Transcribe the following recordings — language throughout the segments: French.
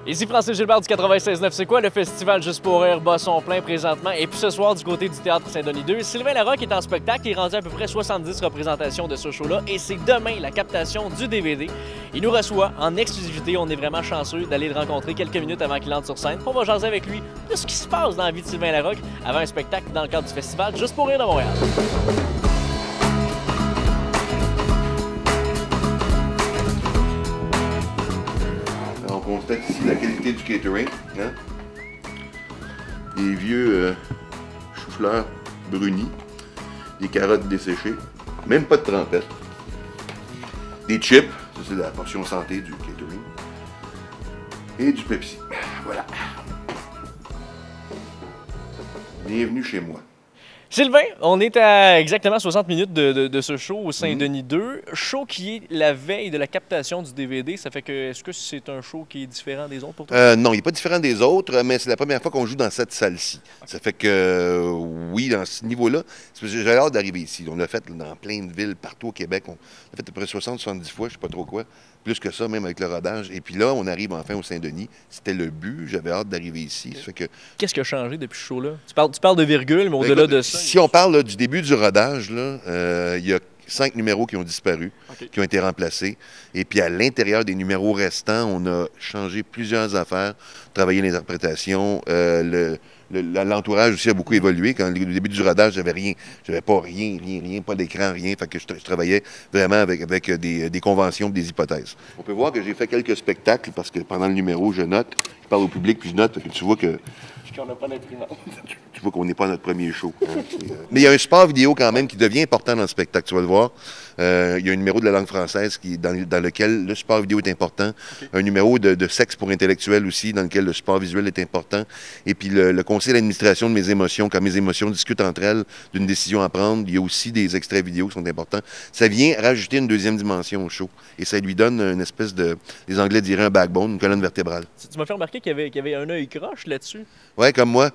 Ici Francis Gilbert du 96.9, c'est quoi le festival Juste pour rire bat son plein présentement? Et puis ce soir, du côté du Théâtre Saint-Denis 2, Sylvain Larocque est en spectacle, il est rendu à peu près 70 représentations de ce show-là et c'est demain la captation du DVD. Il nous reçoit en exclusivité, on est vraiment chanceux d'aller le rencontrer quelques minutes avant qu'il entre sur scène. On va jaser avec lui de ce qui se passe dans la vie de Sylvain Larocque avant un spectacle dans le cadre du festival Juste pour rire de Montréal. On constate ici la qualité du catering. Hein? Des vieux choux-fleurs brunis, des carottes desséchées, même pas de trempette, des chips, ça c'est la portion santé du catering, et du Pepsi. Voilà. Bienvenue chez moi. Sylvain, on est à exactement 60 minutes de ce show au Saint-Denis 2. Show qui est la veille de la captation du DVD. Ça fait que, est-ce que c'est un show qui est différent des autres pour toi? Non, il n'est pas différent des autres, mais c'est la première fois qu'on joue dans cette salle-ci. Okay. Ça fait que, oui, dans ce niveau-là, j'ai hâte d'arriver ici. On l'a fait dans plein de villes, partout au Québec. On l'a fait à peu près 60-70 fois, je ne sais pas trop quoi. Plus que ça, même avec le rodage. Et puis là, on arrive enfin au Saint-Denis. C'était le but. J'avais hâte d'arriver ici. Ça fait que... Qu'est-ce qui a changé depuis ce show-là? Tu parles de virgule, mais au-delà de ça... Si on parle là, du début du rodage, il y a 5 numéros qui ont disparu, qui ont été remplacés. Et puis à l'intérieur des numéros restants, on a changé plusieurs affaires, travaillé l'interprétation. L'entourage aussi a beaucoup évolué. Quand au début du rodage, j'avais rien. J'avais pas rien, pas d'écran, rien. Fait que je travaillais vraiment avec des conventions, des hypothèses. On peut voir que j'ai fait quelques spectacles parce que pendant le numéro, je note, je parle au public puis je note. Fait que tu vois que... qu'on n'a pas d'imprimante. Tu vois qu'on n'est pas à notre premier show. Hein. Mais il y a un support vidéo quand même qui devient important dans le spectacle, tu vas le voir. Il y a un numéro de la langue française dans lequel le support vidéo est important. Okay. Un numéro de sexe pour intellectuels aussi, dans lequel le support visuel est important. Et puis le conseil d'administration de mes émotions, quand mes émotions discutent entre elles d'une décision à prendre, il y a aussi des extraits vidéo qui sont importants. Ça vient rajouter une deuxième dimension au show. Et ça lui donne une espèce de, les Anglais diraient un backbone, une colonne vertébrale. Tu m'as fait remarquer qu'il y avait un œil croche là-dessus. Ouais, comme moi.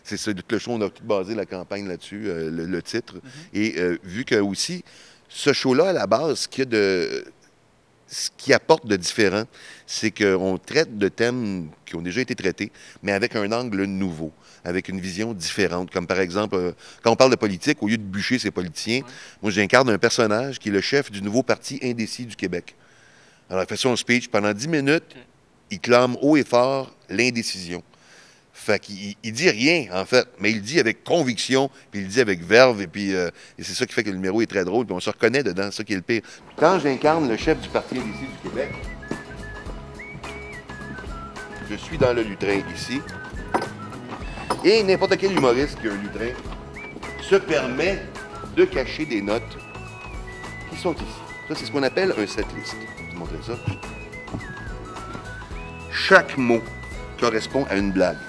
C'est ça, le show, on a tout basé la campagne là-dessus, le titre. Et vu que aussi, ce show-là, à la base, ce qui apporte de différent, c'est qu'on traite de thèmes qui ont déjà été traités, mais avec un angle nouveau, avec une vision différente. Comme par exemple, quand on parle de politique, au lieu de bûcher ces politiciens, moi j'incarne un personnage qui est le chef du nouveau parti indécis du Québec. Alors il fait son speech pendant 10 minutes, il clame haut et fort l'indécision. Fait qu'il dit rien, en fait, mais il le dit avec conviction, puis il le dit avec verve, et puis et c'est ça qui fait que le numéro est très drôle, puis on se reconnaît dedans, c'est ça qui est le pire. Quand j'incarne le chef du Parti indécis du Québec, je suis dans le lutrin ici, et n'importe quel humoriste qui a un lutrin se permet de cacher des notes qui sont ici. Ça, c'est ce qu'on appelle un setlist. Je vais vous montrer ça. Chaque mot correspond à une blague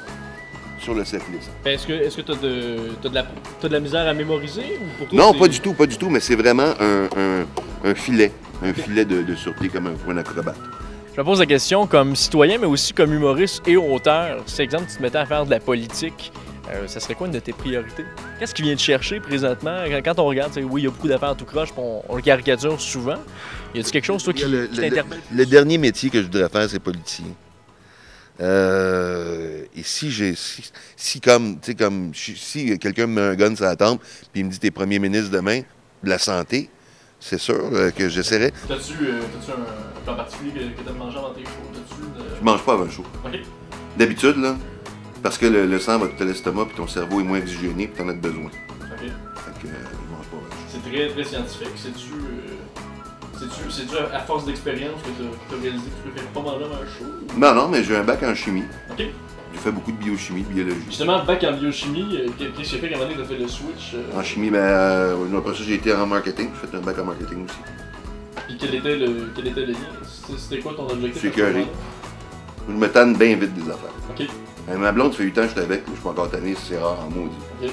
sur le setlist. Est-ce que tu as de la misère à mémoriser? Ou pour toi, non, pas du tout, mais c'est vraiment un filet de sûreté pour un acrobate. Je me pose la question comme citoyen, mais aussi comme humoriste et auteur. Si, exemple, tu te mettais à faire de la politique, ça serait quoi une de tes priorités? Qu'est-ce qui vient te chercher présentement? Quand on regarde, oui, il y a beaucoup d'affaires tout croche, on le caricature souvent. Y a-t-il quelque chose, toi, qui t'interpelle? Le dernier métier que je voudrais faire, c'est politicien. Et si quelqu'un me met un gun sur la tempe puis il me dit t'es premier ministre demain de la santé, c'est sûr que j'essaierai. T'as-tu un plan particulier que t'aimes manger avant tes shows? Je mange pas avant le show. Okay. D'habitude, là, parce que le sang va tout à l'estomac puis ton cerveau est moins oxygéné puis t'en as besoin. OK. Fait que je mange pas avant le show. C'est très, très scientifique. C'est-tu à force d'expérience que tu as réalisé que tu préfères pas manger avant un show? Non, mais j'ai un bac en chimie. OK. J'ai fait beaucoup de biochimie, de biologie. Justement, bac en biochimie, qu'est-ce qui a fait qu'à un moment donné, tu as fait le switch? En chimie, après ça, j'ai été en marketing. J'ai fait un bac en marketing aussi. Puis quel était le lien? C'était quoi ton objectif? Je suis écœuré. Je me tanne bien vite des affaires. OK. Ma blonde, ça fait 8 ans que je suis avec, je suis pas encore tanné, c'est rare en maudit. OK.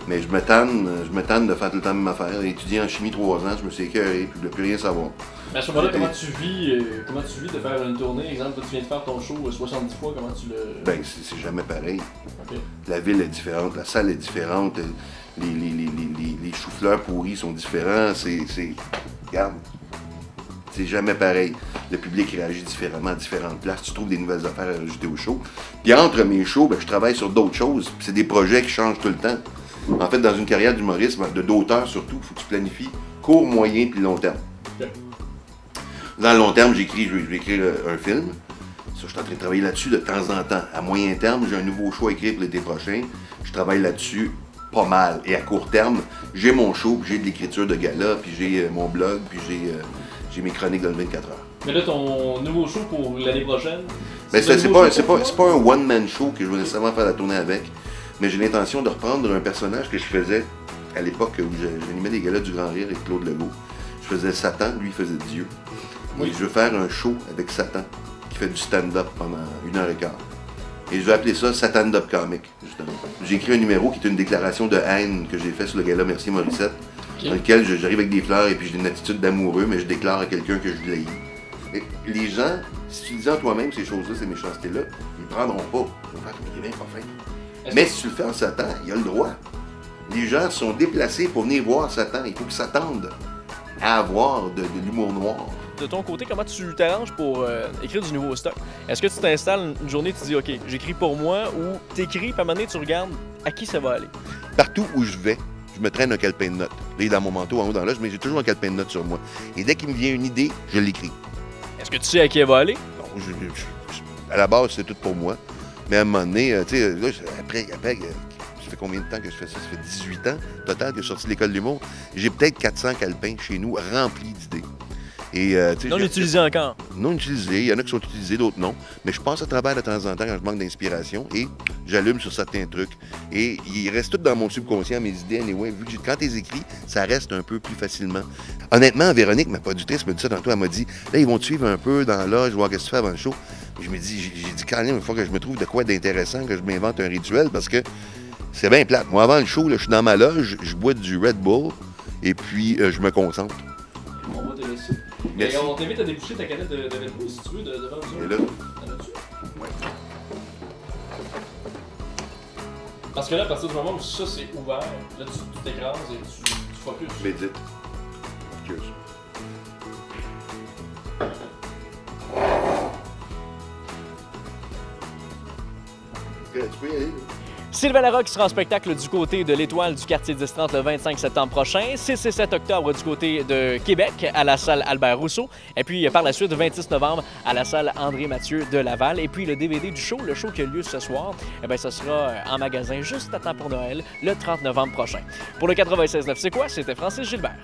Mais je me tanne de faire tout le temps la même affaire. Étudier en chimie 3 ans, je me suis écœuré, puis je ne voulais plus rien savoir. Mais à ce moment-là, comment tu vis de faire une tournée? Exemple, tu viens de faire ton show 70 fois, comment tu le... Ben, c'est jamais pareil. Okay. La ville est différente, la salle est différente, les choux-fleurs pourris sont différents, Regarde. C'est jamais pareil. Le public réagit différemment à différentes places. Tu trouves des nouvelles affaires à rajouter au show. Puis entre mes shows, ben, je travaille sur d'autres choses. Puis c'est des projets qui changent tout le temps. En fait, dans une carrière d'humoriste, d'auteur surtout, il faut que tu planifies court, moyen puis long terme. Dans le long terme, je vais écrire un film. Ça, je suis en train de travailler là-dessus de temps en temps. À moyen terme, j'ai un nouveau show à écrire pour l'été prochain. Je travaille là-dessus pas mal. Et à court terme, j'ai mon show, puis j'ai de l'écriture de gala, puis j'ai mon blog, puis j'ai mes chroniques dans le 24 heures. Mais là, ton nouveau show pour l'année prochaine? Mais c'est pas un one-man show que je vais nécessairement faire la tournée avec, mais j'ai l'intention de reprendre un personnage que je faisais à l'époque où j'animais des galas du Grand Rire avec Claude Legault. Je faisais Satan, lui il faisait Dieu. Oui. Et je veux faire un show avec Satan qui fait du stand-up pendant 1h15. Et je vais appeler ça Satan-up Comic, justement. J'ai écrit un numéro qui est une déclaration de haine que j'ai fait sur le gala Merci Morissette, dans lequel j'arrive avec des fleurs et puis j'ai une attitude d'amoureux, mais je déclare à quelqu'un que je l'ai. Les gens, si tu dis en toi-même ces choses-là, ces méchancetés-là, ils ne prendront pas. Ils vont faire comme il est bien pas fin. Mais si tu le fais en Satan, il a le droit. Les gens sont déplacés pour venir voir Satan. Il faut qu'ils s'attendent à avoir de l'humour noir. De ton côté, comment tu t'arranges pour écrire du nouveau stock? Est-ce que tu t'installes une journée et tu dis « OK, j'écris pour moi » ou t'écris, puis à un moment donné, tu regardes à qui ça va aller? Partout où je vais, je me traîne un calepin de notes. Là, il est dans mon manteau, en haut dans l'âge, mais j'ai toujours un calepin de notes sur moi. Et dès qu'il me vient une idée, je l'écris. Est-ce que tu sais à qui elle va aller? Non, à la base, c'est tout pour moi. Mais à un moment donné, tu sais, là, après, ça fait combien de temps que je fais ça? Ça fait 18 ans total que je suis sorti de l'école d'humour. J'ai peut-être 400 calepins chez nous remplis d'idées. Et, non utilisés encore. Non utilisés. Il y en a qui sont utilisés, d'autres non. Mais je passe à travers de temps en temps quand je manque d'inspiration et j'allume sur certains trucs. Et ils restent tous dans mon subconscient, mes idées, anyway. Vu que quand tu les écris, ça reste un peu plus facilement. Honnêtement, Véronique, ma productrice, me dit ça tantôt. Elle m'a dit, là, ils vont te suivre un peu dans l'âge, voir ce que tu fais avant le show. Et je me dis, j'ai dit quand même, il faut que je me trouve de quoi d'intéressant, que je m'invente un rituel parce que c'est bien plate. Moi, avant le show, là, je suis dans ma loge, je bois du Red Bull et puis je me concentre. On va te laisser. Merci. Et on t'invite à déboucher ta canette de Red Bull si tu veux devant nous. Et là? T'en as-tu? Ouais. Parce que là, à partir du moment où ça c'est ouvert, là tu t'écrases et tu focus. Médite. Cheers. Tu peux y aller, là. Sylvain Larocque sera en spectacle du côté de l'Étoile du quartier 1030 le 25 septembre prochain, 6 et 7 octobre du côté de Québec à la salle Albert Rousseau, et puis par la suite, 26 novembre à la salle André Mathieu de Laval. Et puis le DVD du show, le show qui a lieu ce soir, eh bien, ça sera en magasin juste à temps pour Noël le 30 novembre prochain. Pour le 96.9 C'est quoi? C'était Francis Gilbert.